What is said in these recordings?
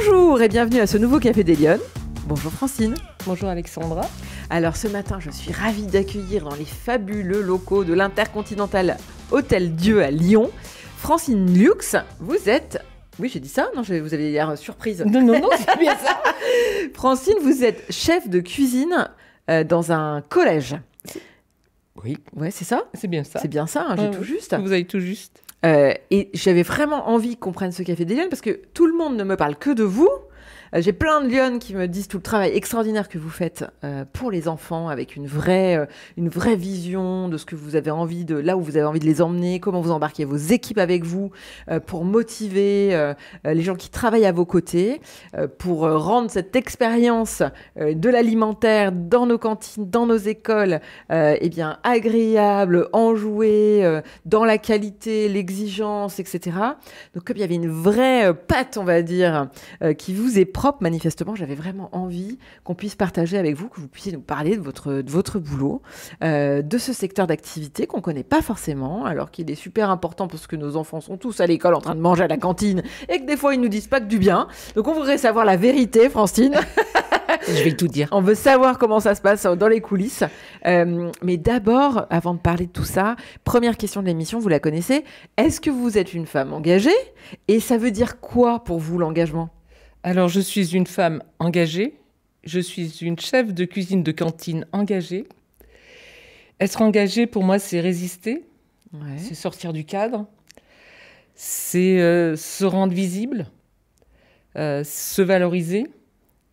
Bonjour et bienvenue à ce nouveau Café des Lyonnes. Bonjour Francine. Bonjour Alexandra. Alors ce matin, je suis ravie d'accueillir dans les fabuleux locaux de l'Intercontinental Hôtel Dieu à Lyon, Francine Lux. Vous êtes... Oui, j'ai dit ça? Non, vous avez l'air surprise. Non, c'est bien ça. Francine, vous êtes chef de cuisine dans un collège. Oui. Ouais, c'est ça? C'est bien ça. C'est bien ça, hein, j'ai tout juste. Vous avez tout juste. Et j'avais vraiment envie qu'on prenne ce Café des Lyonnes parce que tout le monde ne me parle que de vous. J'ai plein de Lyonnes qui me disent tout le travail extraordinaire que vous faites pour les enfants avec une vraie vision de ce que vous avez envie de, là où vous avez envie de les emmener, comment vous embarquez vos équipes avec vous pour motiver les gens qui travaillent à vos côtés, pour rendre cette expérience de l'alimentaire dans nos cantines, dans nos écoles, eh bien agréable, enjouée, dans la qualité, l'exigence, etc. Donc comme il y avait une vraie patte, on va dire, qui vous est propre, manifestement, j'avais vraiment envie qu'on puisse partager avec vous, que vous puissiez nous parler de votre boulot, de ce secteur d'activité qu'on ne connaît pas forcément, alors qu'il est super important parce que nos enfants sont tous à l'école en train de manger à la cantine et que des fois, ils ne nous disent pas que du bien. Donc, on voudrait savoir la vérité, Francine. Je vais tout dire. On veut savoir comment ça se passe dans les coulisses. Mais d'abord, avant de parler de tout ça, première question de l'émission, vous la connaissez. Est-ce que vous êtes une femme engagée? Et ça veut dire quoi pour vous, l'engagement? Alors, je suis une femme engagée. Je suis une chef de cuisine de cantine engagée. Être engagée, pour moi, c'est résister. Ouais. C'est sortir du cadre. C'est se rendre visible. Se valoriser.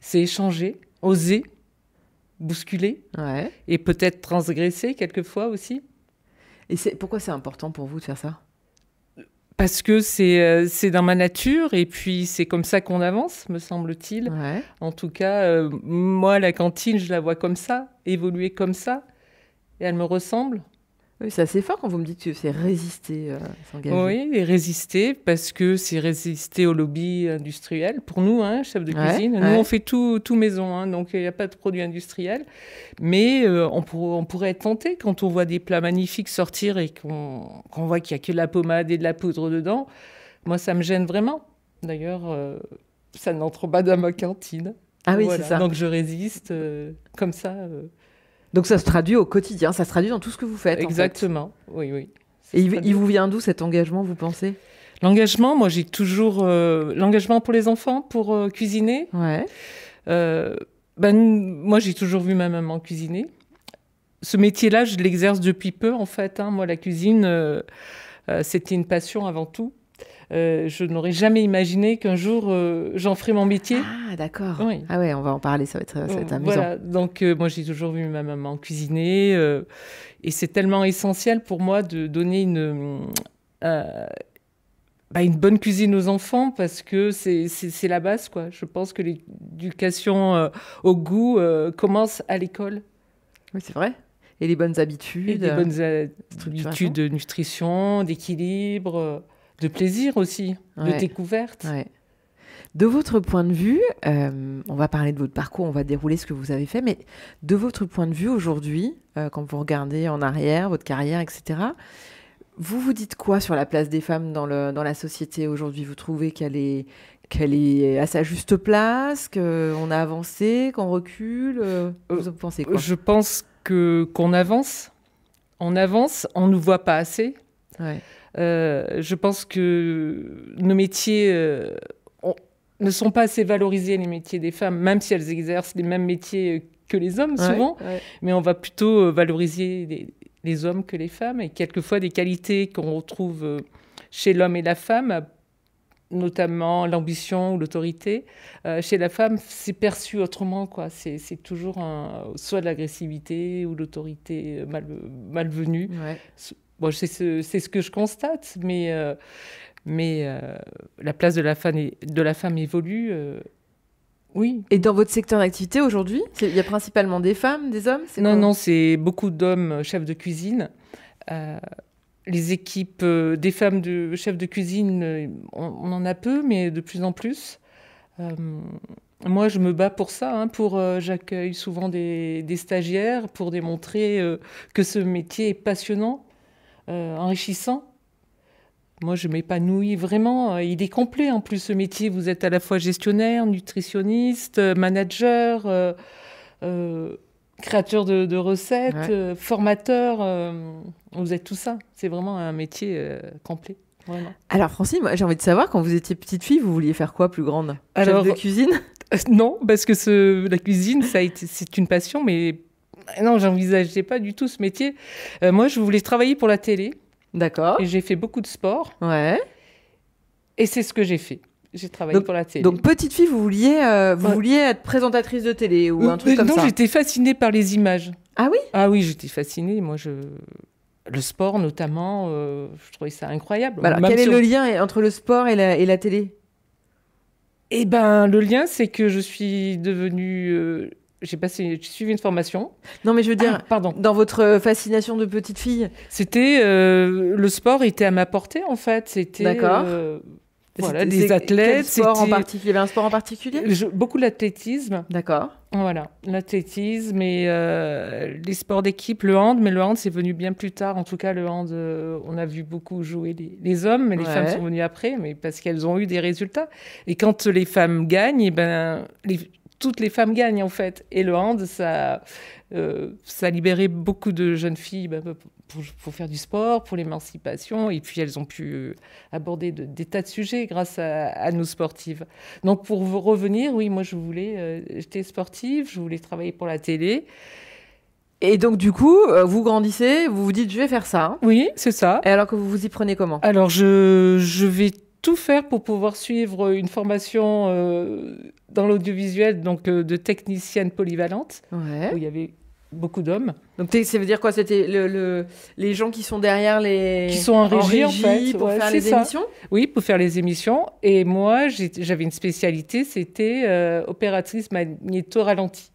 C'est échanger, oser, bousculer. Ouais. Et peut-être transgresser quelquefois aussi. Et pourquoi c'est important pour vous de faire ça? Parce que c'est dans ma nature et puis c'est comme ça qu'on avance, me semble-t-il. Ouais. En tout cas, moi, la cantine, je la vois comme ça, évoluer comme ça, et elle me ressemble. Oui, c'est assez fort quand vous me dites que c'est résister, s'engager. Oui, et résister, parce que c'est résister au lobby industriel. Pour nous, hein, chef de cuisine, nous, on fait tout maison, hein, donc il n'y a pas de produits industriels. Mais on pourrait être tenté quand on voit des plats magnifiques sortir et qu'on voit qu'il n'y a que de la pommade et de la poudre dedans. Moi, ça me gêne vraiment. D'ailleurs, ça n'entre pas dans ma cantine. Ah oui, voilà. C'est ça. Donc je résiste comme ça. Donc ça se traduit au quotidien, ça se traduit dans tout ce que vous faites. Exactement, en fait. Oui. Et il vous vient d'où cet engagement, vous pensez? L'engagement, moi j'ai toujours l'engagement pour les enfants, pour cuisiner. Ouais. Moi j'ai toujours vu ma maman cuisiner. Ce métier-là, je l'exerce depuis peu en fait. Hein. Moi la cuisine, c'était une passion avant tout. Je n'aurais jamais imaginé qu'un jour j'en ferais mon métier. Ah d'accord. Oui. Ah ouais, on va en parler, ça va être amusant. Voilà, donc moi j'ai toujours vu ma maman cuisiner et c'est tellement essentiel pour moi de donner une bonne cuisine aux enfants parce que c'est la base, quoi. Je pense que l'éducation au goût commence à l'école. Oui, c'est vrai. Et les bonnes habitudes. Et les bonnes habitudes de nutrition, d'équilibre, de plaisir aussi, de découverte. Ouais. De votre point de vue, on va parler de votre parcours, on va dérouler ce que vous avez fait, mais de votre point de vue aujourd'hui, quand vous regardez en arrière, votre carrière, etc., vous vous dites quoi sur la place des femmes dans la société aujourd'hui? Vous trouvez qu'elle est à sa juste place, qu'on a avancé, qu'on recule? Vous pensez quoi? Je pense qu'on avance. On avance, on ne nous voit pas assez. Ouais. Je pense que nos métiers ne sont pas assez valorisés, les métiers des femmes, même si elles exercent les mêmes métiers que les hommes souvent. Ouais. Mais on va plutôt valoriser les hommes que les femmes. Et quelquefois, des qualités qu'on retrouve chez l'homme et la femme, notamment l'ambition ou l'autorité, chez la femme, c'est perçu autrement, quoi. C'est toujours soit de l'agressivité ou l'autorité malvenue. Ouais. Bon, c'est ce que je constate, mais la place de la femme évolue, oui. Et dans votre secteur d'activité aujourd'hui, il y a principalement des femmes, des hommes? Non, c'est beaucoup d'hommes chefs de cuisine. Les équipes des femmes de chefs de cuisine, on en a peu, mais de plus en plus. Moi, je me bats pour ça. J'accueille souvent des stagiaires pour démontrer que ce métier est passionnant. Enrichissant. Moi, je m'épanouis vraiment. Il est complet en plus ce métier. Vous êtes à la fois gestionnaire, nutritionniste, manager, créateur de recettes, formateur. Vous êtes tout ça. C'est vraiment un métier complet. Vraiment. Alors Francine, moi, j'ai envie de savoir, quand vous étiez petite fille, vous vouliez faire quoi plus grande? Chef de cuisine? Non, parce que la cuisine, c'est une passion, mais non, j'envisageais pas du tout ce métier. Moi, je voulais travailler pour la télé. D'accord. Et j'ai fait beaucoup de sport. Ouais. Et c'est ce que j'ai fait. J'ai travaillé pour la télé. Donc, petite fille, vous vouliez être présentatrice de télé ou un truc comme ça? Non, j'étais fascinée par les images. Ah oui? Ah oui, j'étais fascinée. Moi, le sport, notamment, je trouvais ça incroyable. Alors, quel est le lien entre le sport et la télé? Eh ben, le lien, c'est que je suis devenue... j'ai suivi une formation. Non, mais je veux dire, pardon. Dans votre fascination de petite fille. C'était... le sport était à ma portée, en fait. C'était... D'accord. Voilà, des athlètes. Quel sport en particulier? Il y avait un sport en particulier? Beaucoup l'athlétisme. D'accord. Voilà, l'athlétisme et les sports d'équipe, le hand. Mais le hand, c'est venu bien plus tard. En tout cas, le hand, on a vu beaucoup jouer les hommes, mais les femmes sont venues après, mais parce qu'elles ont eu des résultats. Et quand les femmes gagnent, eh ben, toutes les femmes gagnent, en fait. Et le hand, ça a libéré beaucoup de jeunes filles pour faire du sport, pour l'émancipation. Et puis, elles ont pu aborder des tas de sujets grâce à nos sportives. Donc, pour vous revenir, oui, moi, j'étais sportive, je voulais travailler pour la télé. Et donc, du coup, vous grandissez, vous vous dites, je vais faire ça. Hein. Oui, c'est ça. Et alors que vous vous y prenez comment? Alors, je vais tout faire pour pouvoir suivre une formation dans l'audiovisuel, donc de technicienne polyvalente, où il y avait beaucoup d'hommes. Donc ça veut dire quoi? C'était les gens qui sont derrière qui sont en régie en fait, pour faire les émissions? Oui, pour faire les émissions. Et moi, j'avais une spécialité, c'était opératrice magnéto-ralenti.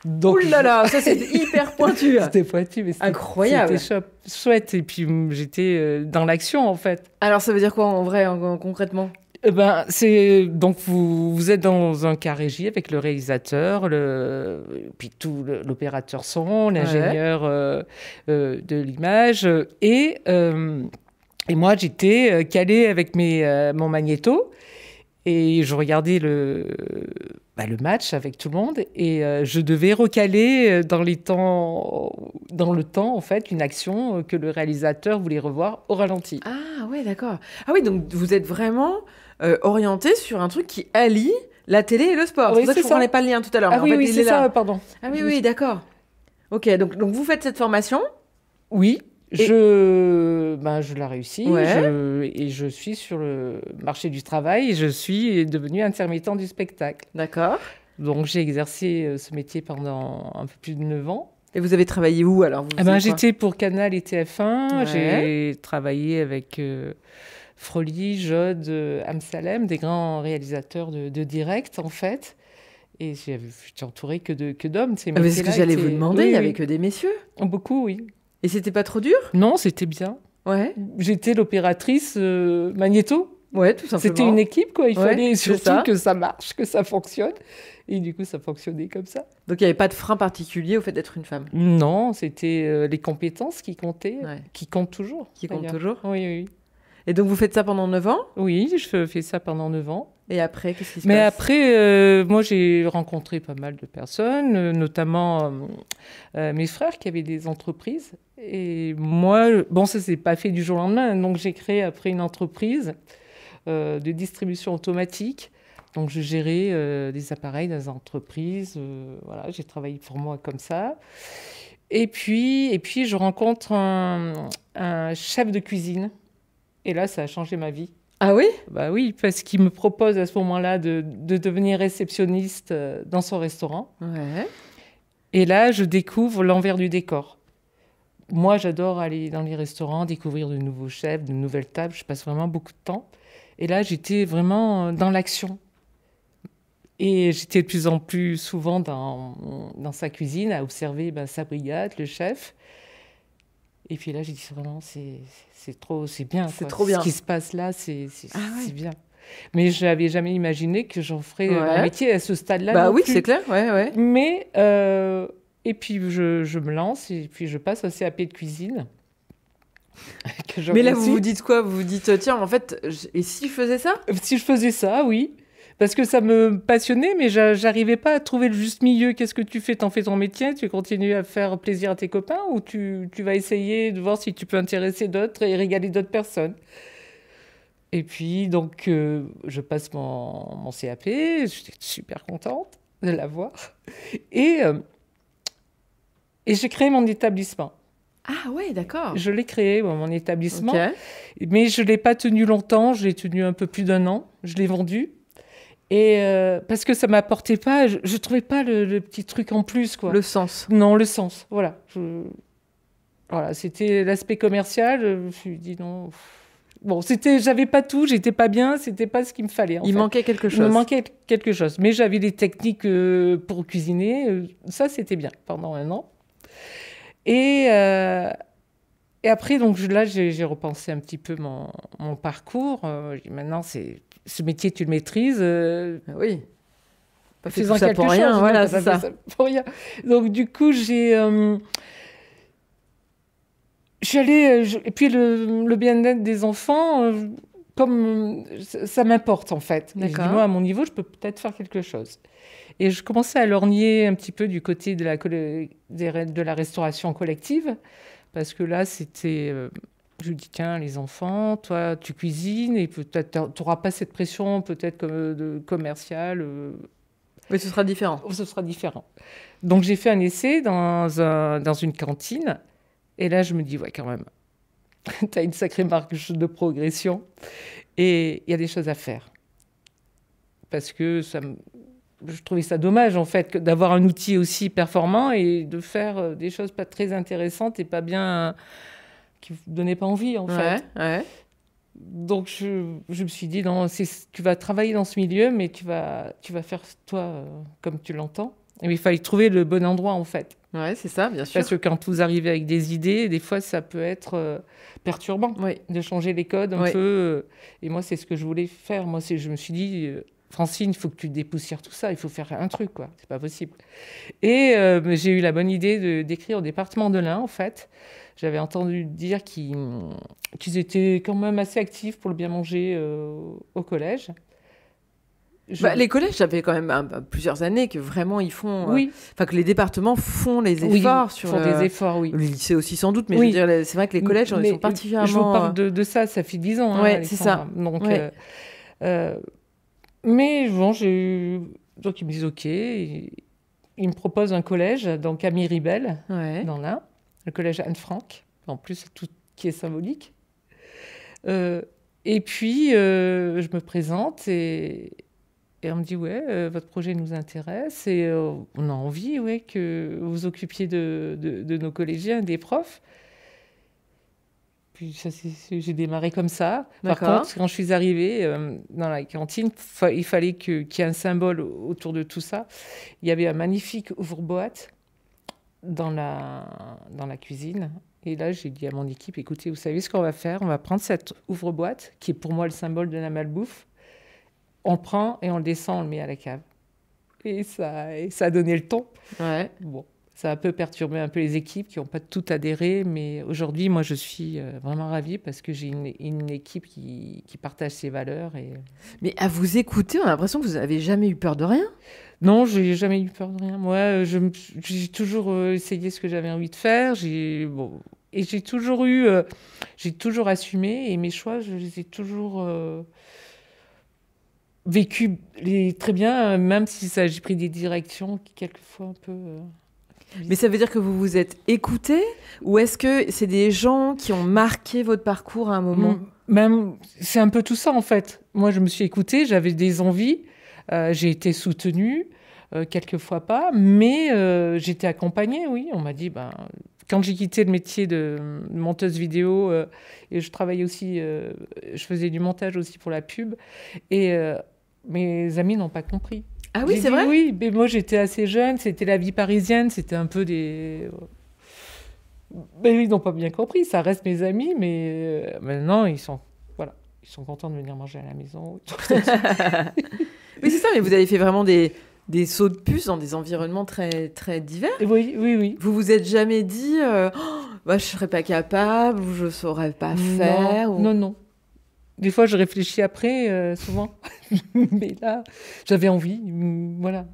Donc, ouh là là, ça c'était hyper pointu. C'était pointu, mais c'était incroyable. C'était chouette. Et puis j'étais dans l'action en fait. Alors ça veut dire quoi en vrai, concrètement? Donc vous êtes dans un cas régie avec le réalisateur, puis tout l'opérateur son, l'ingénieur de l'image, et moi j'étais calée avec mon magnéto et je regardais le match avec tout le monde et je devais recaler dans le temps en fait une action que le réalisateur voulait revoir au ralenti. Ah ouais, d'accord. Ah oui, donc vous êtes vraiment orienté sur un truc qui allie la télé et le sport. Oui, c'est pour ça que je ne comprenais pas le lien tout à l'heure. Ah oui, c'est ça, pardon. Ah oui, d'accord. Ok, donc vous faites cette formation? Oui. Je l'ai réussi et je suis sur le marché du travail et je suis devenue intermittent du spectacle. D'accord. Donc j'ai exercé ce métier pendant un peu plus de 9 ans. Et vous avez travaillé où alors? J'étais pour Canal et TF1, j'ai travaillé avec Froli, Jod, Amsalem, des grands réalisateurs de direct en fait. Et j'étais entourée que d'hommes. C'est ce que j'allais vous demander, il n'y avait que des messieurs? Beaucoup, oui. Et c'était pas trop dur? Non, c'était bien. Ouais. J'étais l'opératrice magnéto. Ouais, tout simplement. C'était une équipe, quoi. Il fallait surtout que ça marche, que ça fonctionne. Et du coup, ça fonctionnait comme ça. Donc, il n'y avait pas de frein particulier au fait d'être une femme? Non, c'était les compétences qui comptaient, qui comptent toujours. Qui comptent toujours? Oui. Et donc, vous faites ça pendant 9 ans? Oui, je fais ça pendant 9 ans. Et après, qu'est-ce qui se passe? Mais après, moi, j'ai rencontré pas mal de personnes, notamment mes frères qui avaient des entreprises. Et moi, ça s'est pas fait du jour au lendemain. Donc, j'ai créé après une entreprise de distribution automatique. Donc, je gérais des appareils dans des entreprises. Voilà, j'ai travaillé pour moi comme ça. Et puis je rencontre un chef de cuisine. Et là, ça a changé ma vie. Ah oui? Bah oui, parce qu'il me propose à ce moment-là de devenir réceptionniste dans son restaurant. Ouais. Et là, je découvre l'envers du décor. Moi, j'adore aller dans les restaurants, découvrir de nouveaux chefs, de nouvelles tables. Je passe vraiment beaucoup de temps. Et là, j'étais vraiment dans l'action. Et j'étais de plus en plus souvent dans sa cuisine à observer sa brigade, le chef. Et puis là, j'ai dit vraiment, c'est bien. C'est trop bien. Ce qui se passe là, c'est bien. Mais je n'avais jamais imaginé que j'en ferais mon métier à ce stade-là. Bah oui, c'est clair, ouais. Mais, et puis je me lance, et puis je passe au CAP de cuisine. Mais là, vous vous dites quoi? Vous vous dites, tiens, en fait, et si je faisais ça? Si je faisais ça, oui. Parce que ça me passionnait, mais j'arrivais pas à trouver le juste milieu. Qu'est-ce que tu fais? T'en fais ton métier? Tu continues à faire plaisir à tes copains? Ou tu vas essayer de voir si tu peux intéresser d'autres et régaler d'autres personnes? Et puis, donc, je passe mon CAP. J'étais super contente de l'avoir. Et j'ai créé mon établissement. Ah ouais, d'accord. Je l'ai créé, mon établissement. Mais je ne l'ai pas tenu longtemps. Je l'ai tenu un peu plus d'1 an. Je l'ai vendu. Et parce que ça m'apportait pas, je trouvais pas le petit truc en plus, quoi. Le sens. Non, le sens, voilà. Voilà, c'était l'aspect commercial. Je me suis dit non. Bon, j'avais pas tout, j'étais pas bien, c'était pas ce qu'il me fallait. Il manquait quelque chose. Il me manquait quelque chose. Mais j'avais des techniques pour cuisiner. Ça, c'était bien pendant 1 an. Et après, donc là, j'ai repensé un petit peu mon parcours. Maintenant, ce métier, tu le maîtrises. Oui. Pas faisant ça pour rien, voilà, c'est ça. Pour rien. Donc, du coup, je suis allée... et puis, le bien-être des enfants, comme ça m'importe, en fait. Et je dis, moi, à mon niveau, je peux peut-être faire quelque chose. Et je commençais à lorgner un petit peu du côté de la restauration collective. Parce que là, c'était... je lui dis, tiens, les enfants, toi, tu cuisines et peut-être tu n'auras pas cette pression peut-être commerciale. Mais ce sera différent. Ce sera différent. Donc, j'ai fait un essai dans une cantine. Et là, je me dis, ouais, quand même, tu as une sacrée marge de progression. Et il y a des choses à faire. Parce que je trouvais ça dommage, en fait, d'avoir un outil aussi performant et de faire des choses pas très intéressantes et pas bien... qui ne me donnait pas envie, en fait. Ouais. Donc, je me suis dit, non, tu vas travailler dans ce milieu, mais tu vas faire, toi, comme tu l'entends. Et il fallait trouver le bon endroit, en fait. Ouais, c'est ça, bien sûr. Parce que quand vous arrivez avec des idées, des fois, ça peut être perturbant de changer les codes un peu. Et moi, c'est ce que je voulais faire. Moi, je me suis dit... Francine, il faut que tu dépoussières tout ça, il faut faire un truc, quoi. C'est pas possible. Et j'ai eu la bonne idée d'écrire au département de l'Ain, en fait. J'avais entendu dire qu'ils étaient quand même assez actifs pour le bien manger au collège. Les collèges, ça fait quand même plusieurs années que vraiment ils font... que les départements font les efforts. Ils font des efforts, oui. Les lycées aussi, sans doute, mais je veux dire, c'est vrai que les collèges, ils sont particulièrement... Je vous parle de ça, ça fait 10 ans. Oui, c'est ça. Donc... mais bon, donc ils me disent OK. Ils me proposent un collège, donc à Miribel, dans l'Ain, le collège Anne-Franck. En plus, tout qui est symbolique. Et puis, je me présente et on me dit votre projet nous intéresse et on a envie que vous vous occupiez de nos collégiens, des profs. Puis j'ai démarré comme ça. Par contre, quand je suis arrivée dans la cantine, il fallait qu'il y ait un symbole autour de tout ça. Il y avait un magnifique ouvre-boîte dans la cuisine. Et là, j'ai dit à mon équipe, écoutez, vous savez ce qu'on va faire? On va prendre cette ouvre-boîte, qui est pour moi le symbole de la malbouffe. On le prend et on le descend, on le met à la cave. Et ça a donné le ton. Ouais. Bon. Ça a un peu perturbé un peu les équipes qui n'ont pas toutes adhéré, mais aujourd'hui, moi, je suis vraiment ravie parce que j'ai une équipe qui partage ses valeurs. Mais à vous écouter, on a l'impression que vous n'avez jamais eu peur de rien. Non, j'ai jamais eu peur de rien. Moi, j'ai toujours essayé ce que j'avais envie de faire. Et j'ai toujours assumé et mes choix, je les ai toujours vécus très bien, même si j'ai pris des directions qui quelquefois un peu... Mais ça veut dire que vous vous êtes écouté ou est-ce que c'est des gens qui ont marqué votre parcours à un moment? Même, c'est un peu tout ça en fait. Moi, je me suis écoutée, j'avais des envies, j'ai été soutenue, quelquefois pas, mais j'étais accompagnée, oui. On m'a dit, quand j'ai quitté le métier de monteuse vidéo, et je travaillais aussi, je faisais du montage aussi pour la pub, et mes amis n'ont pas compris. Ah oui, c'est vrai? Oui, mais moi j'étais assez jeune, c'était la vie parisienne, c'était un peu des... Mais ils n'ont pas bien compris, ça reste mes amis, mais maintenant ils sont contents de venir manger à la maison. Oui, c'est ça, mais vous avez fait vraiment des sauts de puce dans des environnements très, très divers. Oui. Vous vous êtes jamais dit, bah, je serais pas capable, ou je saurais pas faire. Non, non. Des fois, je réfléchis après, souvent. Mais là, j'avais envie, voilà.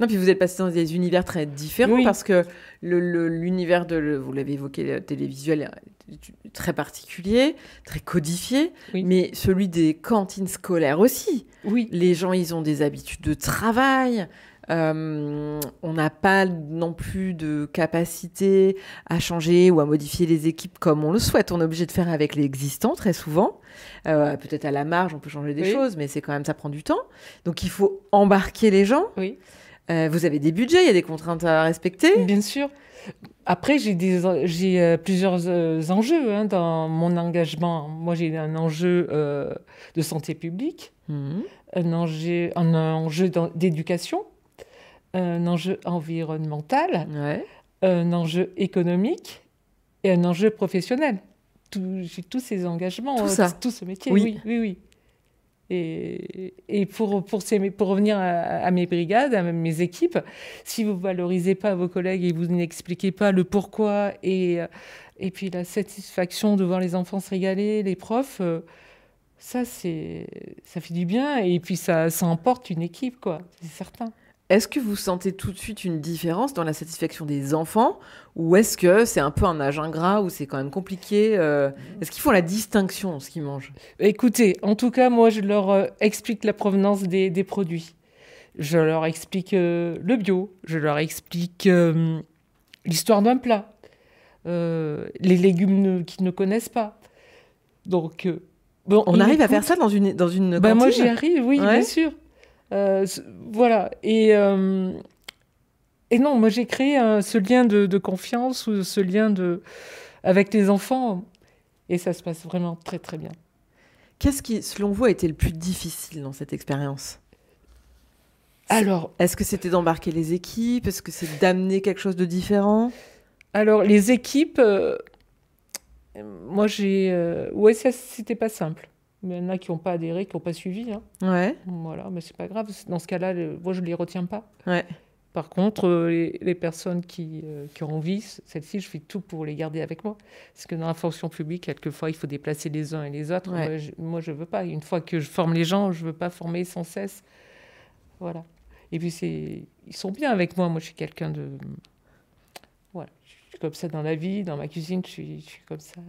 Non, puis vous êtes passé dans des univers très différents parce que l'univers vous l'avez évoqué, le télévisuel est très particulier, très codifié, mais celui des cantines scolaires aussi. Oui. Les gens, ils ont des habitudes de travail. On n'a pas non plus de capacité à changer ou à modifier les équipes comme on le souhaite. On est obligé de faire avec l'existant très souvent. Peut-être à la marge, on peut changer des choses, mais c'est quand même, ça prend du temps. Donc il faut embarquer les gens. Oui. Vous avez des budgets, il y a des contraintes à respecter. Bien sûr. Après, j'ai plusieurs enjeux dans mon engagement. Moi, j'ai un enjeu de santé publique, un enjeu d'éducation, un enjeu environnemental, un enjeu économique et un enjeu professionnel. J'ai tous ces engagements, tout ce métier. Oui. Et pour revenir à mes brigades, à mes équipes, si vous ne valorisez pas vos collègues et vous n'expliquez pas le pourquoi et puis la satisfaction de voir les enfants se régaler, les profs, ça fait du bien et puis ça emporte une équipe, quoi, c'est certain. Est-ce que vous sentez tout de suite une différence dans la satisfaction des enfants ou est-ce que c'est un peu un âge ingrat où c'est quand même compliqué Est-ce qu'ils font la distinction, ce qu'ils mangent? Écoutez, en tout cas, moi, je leur explique la provenance des produits. Je leur explique le bio. Je leur explique l'histoire d'un plat. Les légumes qu'ils ne connaissent pas. Donc, on arrive à faire ça dans une cantine? Moi, j'y arrive, oui, bien sûr. Voilà. Et non, moi j'ai créé ce lien de confiance ou ce lien avec les enfants et ça se passe vraiment très très bien. Qu'est-ce qui, selon vous, a été le plus difficile dans cette expérience? Alors, est-ce que c'était d'embarquer les équipes? Est-ce que c'est d'amener quelque chose de différent? Alors, les équipes, moi ça c'était pas simple. Mais il y en a qui n'ont pas adhéré, qui n'ont pas suivi. Hein. Ouais. Voilà, mais c'est pas grave. Dans ce cas-là, moi, je ne les retiens pas. Ouais. Par contre, les personnes qui ont envie, celles-ci, je fais tout pour les garder avec moi. Parce que dans la fonction publique, quelquefois, il faut déplacer les uns et les autres. Ouais. Moi, je ne veux pas. Une fois que je forme les gens, je ne veux pas former sans cesse. Voilà. Et puis, ils sont bien avec moi. Moi, je suis quelqu'un de... Voilà. Je suis comme ça dans la vie, dans ma cuisine, je suis comme ça...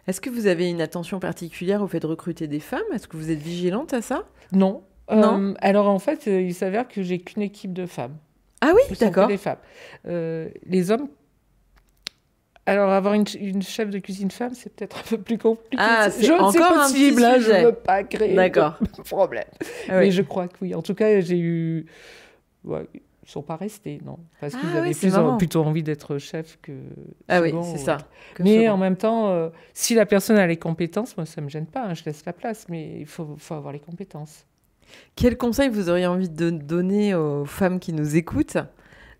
Est-ce que vous avez une attention particulière au fait de recruter des femmes? Est-ce que vous êtes vigilante à ça? Non. Non. Alors, en fait, il s'avère que j'ai qu'une équipe de femmes. Ah oui, d'accord. Des femmes. Les hommes... Alors, avoir une chef de cuisine femme, c'est peut-être un peu plus compliqué. Ah, c'est encore possible, un petit sujet. Je ne veux pas créer de problème. Ah oui. Mais je crois que oui. En tout cas, j'ai eu... Ouais, ils ne sont pas restés, non. Parce qu'ils avaient plutôt envie d'être chef que second, oui, c'est ça. Mais en même temps, si la personne a les compétences, moi, ça ne me gêne pas. Hein, je laisse la place, mais il faut avoir les compétences. Quel conseil vous auriez envie de donner aux femmes qui nous écoutent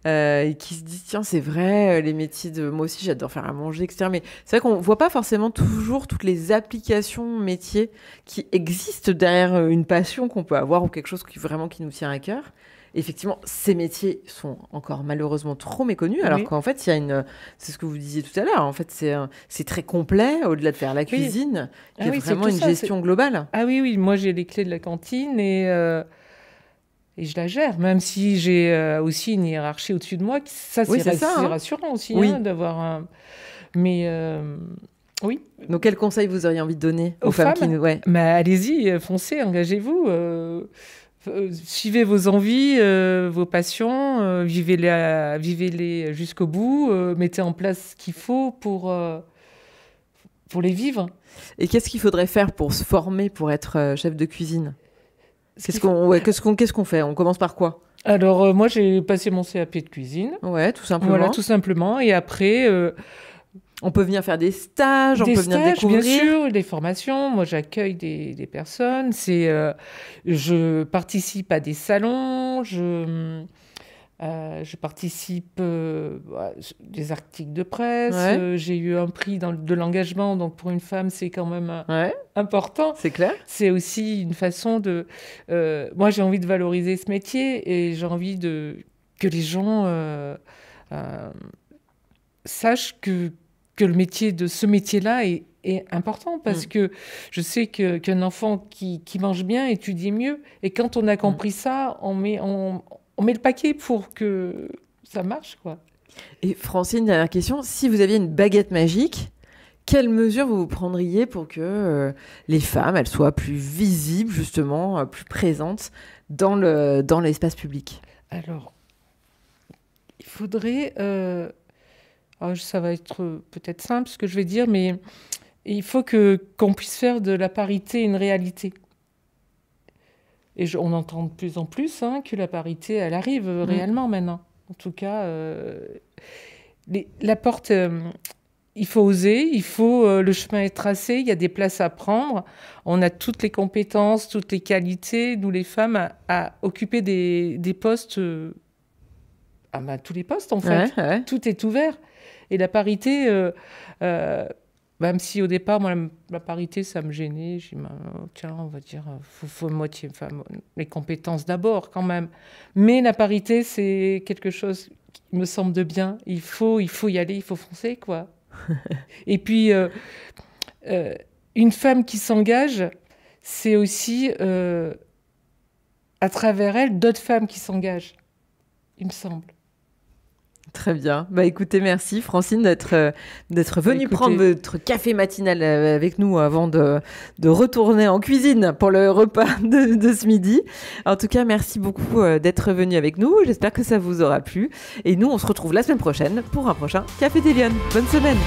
et qui se disent, tiens, c'est vrai, les métiers de... Moi aussi, j'adore faire à manger, etc. Mais c'est vrai qu'on ne voit pas forcément toujours toutes les applications métiers qui existent derrière une passion qu'on peut avoir ou quelque chose qui nous tient à cœur. Effectivement, ces métiers sont encore malheureusement trop méconnus, alors qu'en fait, il y a une... C'est ce que vous disiez tout à l'heure. En fait, c'est très complet, au-delà de faire la cuisine. Il y a vraiment une gestion globale. Ah oui, moi, j'ai les clés de la cantine et je la gère, même si j'ai aussi une hiérarchie au-dessus de moi. Ça, c'est rassurant aussi d'avoir un... Mais oui. Donc, quel conseil vous auriez envie de donner aux femmes qui nous... Ouais. Mais allez-y, foncez, engagez-vous. Suivez vos envies, vos passions, vivez-les jusqu'au bout, mettez en place ce qu'il faut pour les vivre. Et qu'est-ce qu'il faudrait faire pour se former pour être chef de cuisine? Qu'est-ce qu'on fait? On commence par quoi? Alors, moi, j'ai passé mon CAP de cuisine. Ouais, tout simplement. Voilà, tout simplement. Et après... on peut venir faire des stages, on peut venir découvrir. Bien sûr, des formations. Moi, j'accueille des personnes. Je participe à des salons. Je participe à des articles de presse. Ouais. J'ai eu un prix de l'engagement. Donc, pour une femme, c'est quand même important. C'est clair. C'est aussi une façon de... moi, j'ai envie de valoriser ce métier et j'ai envie que les gens sachent que que ce métier-là est important, parce que je sais qu'un enfant qui mange bien étudie mieux. Et quand on a compris ça, on met le paquet pour que ça marche, quoi. Et Francine, dernière question. Si vous aviez une baguette magique, quelles mesures vous prendriez pour que les femmes, elles soient plus visibles, justement, plus présentes dans l'espace public? Alors, il faudrait... ça va être peut-être simple ce que je vais dire, mais il faut qu'on puisse faire de la parité une réalité. Et on entend de plus en plus que la parité, elle arrive réellement maintenant. En tout cas, la porte, il faut oser, le chemin est tracé, il y a des places à prendre. On a toutes les compétences, toutes les qualités, nous les femmes, à occuper des postes, tous les postes en fait. Ouais. Tout est ouvert. Et la parité, même si au départ, moi, la parité, ça me gênait, j'ai dit, tiens, on va dire, faut moitié femme, les compétences d'abord quand même. Mais la parité, c'est quelque chose qui me semble de bien. Il faut y aller, il faut foncer, quoi. Et puis, une femme qui s'engage, c'est aussi, à travers elle, d'autres femmes qui s'engagent, il me semble. Très bien. Écoutez, merci Francine d'être venue prendre votre café matinal avec nous avant de retourner en cuisine pour le repas de ce midi. En tout cas, merci beaucoup d'être venue avec nous. J'espère que ça vous aura plu. Et nous, on se retrouve la semaine prochaine pour un prochain Café des Lionnes. Bonne semaine.